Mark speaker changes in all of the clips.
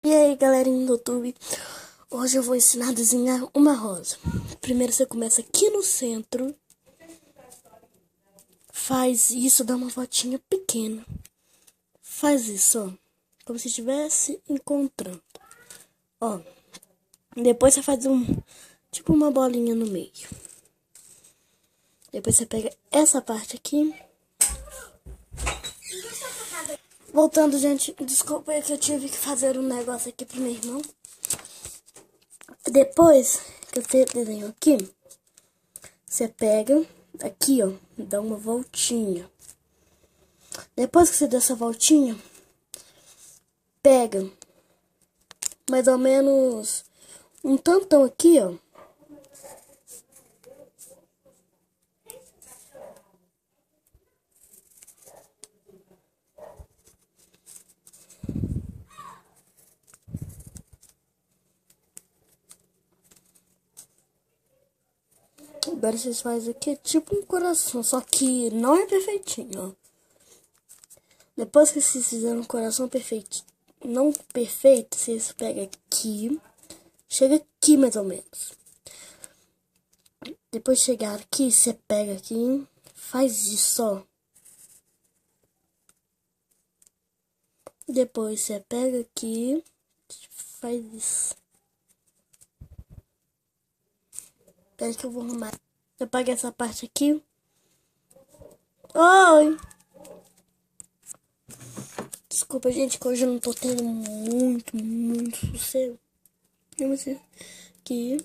Speaker 1: E aí, galerinha do YouTube, hoje eu vou ensinar a desenhar uma rosa. Primeiro você começa aqui no centro, faz isso, dá uma voltinha pequena. Faz isso, ó, como se estivesse encontrando. Ó, depois você faz tipo uma bolinha no meio. Depois você pega essa parte aqui. Voltando, gente, desculpa aí que eu tive que fazer um negócio aqui pro meu irmão. Depois que você desenhou aqui, você pega aqui, ó, dá uma voltinha. Depois que você der essa voltinha, pega mais ou menos um tantão aqui, ó. Agora vocês fazem aqui tipo um coração, só que não é perfeitinho, ó. Depois que vocês fizeram um coração perfeito, não perfeito, vocês pegam aqui, chega aqui mais ou menos. Depois de chegar aqui, você pega aqui, faz isso, ó. Depois você pega aqui, faz isso. Espera que eu vou arrumar. Eu pago essa parte aqui. Oi! Desculpa, gente, que hoje eu não tô tendo muito sossego. Vamos ver aqui.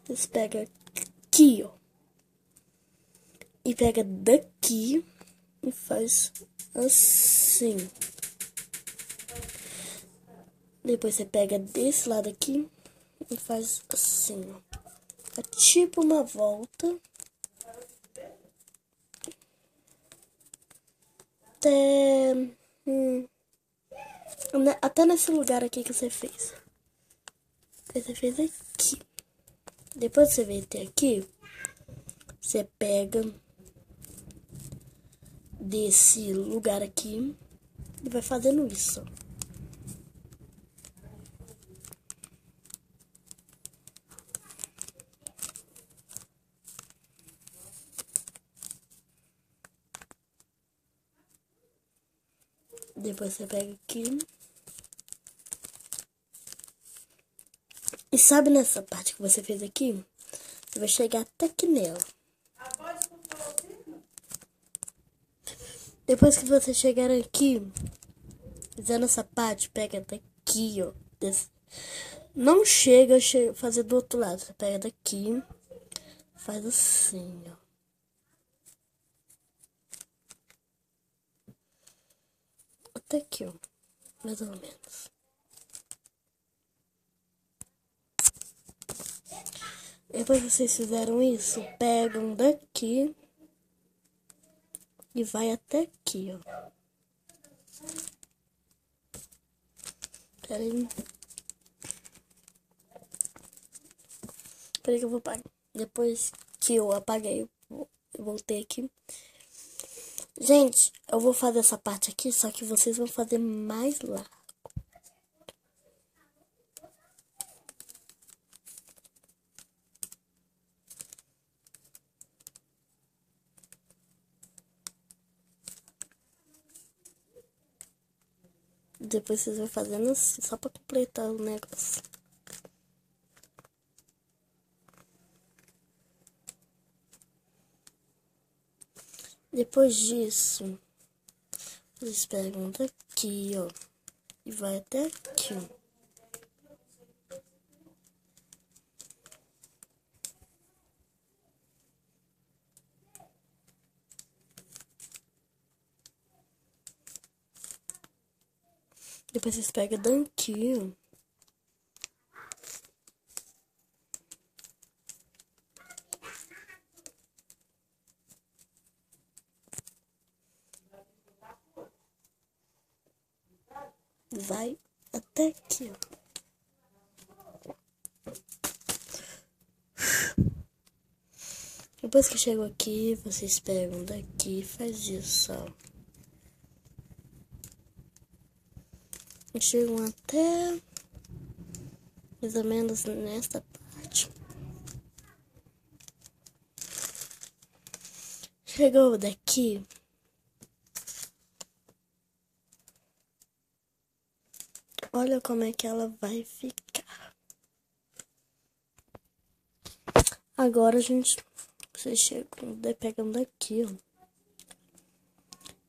Speaker 1: Vocês pegam aqui, ó. E pega daqui e faz assim. Depois você pega desse lado aqui e faz assim, ó. É tipo uma volta. Até nesse lugar aqui que você fez. Você fez aqui. Depois que você vem até aqui, você pega desse lugar aqui e vai fazendo isso. Depois você pega aqui. E sabe nessa parte que você fez aqui? Você vai chegar até aqui nela. Depois que você chegar aqui, fazendo essa parte, pega daqui, ó. Não chega a fazer do outro lado. Você pega daqui, faz assim, ó. Até aqui, ó. Mais ou menos. Depois que vocês fizeram isso, pegam daqui e vai até aqui, ó. Peraí. Peraí que eu vou apagar. Depois que eu apaguei, eu voltei aqui. Gente, eu vou fazer essa parte aqui, só que vocês vão fazer mais lá. Depois vocês vão fazendo assim, só pra completar o negócio. Depois disso, vocês pegam daqui, ó, e vai até aqui, ó. Depois vocês pegam daqui, ó. Vai até aqui, ó. Depois que chegou aqui, vocês pegam daqui e faz isso, ó. E chegam até mais ou menos nesta parte. Chegou daqui. Olha como é que ela vai ficar. Agora, gente, vocês chegam, pegando aqui, ó,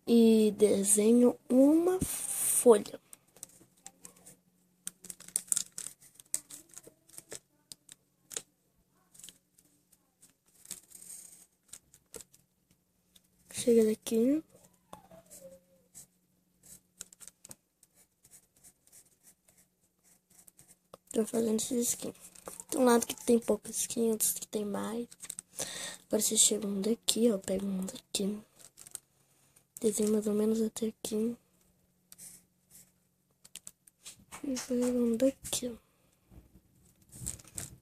Speaker 1: e desenham uma folha. Chega daqui. Tô fazendo esses skins. Tem um lado que tem poucos skins, outros que tem mais. Agora vocês chegam daqui, ó. Pegam um daqui. Desenho mais ou menos até aqui. E pegam daqui, ó.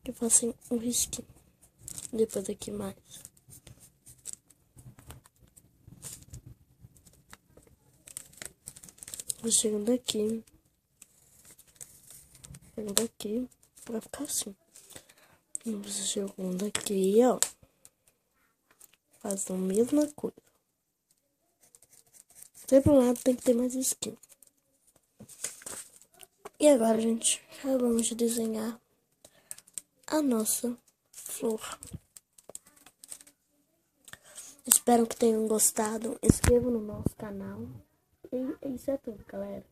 Speaker 1: E façam um risquinho. Depois aqui mais. Vocês chegam daqui. Pegam daqui. Vai ficar assim. E vocês chegam daqui, ó. Faz a mesma coisa. Sempre um lado tem que ter mais skin. E agora, gente, acabamos de desenhar a nossa flor. Espero que tenham gostado. Inscrevam no nosso canal. E isso é tudo, galera.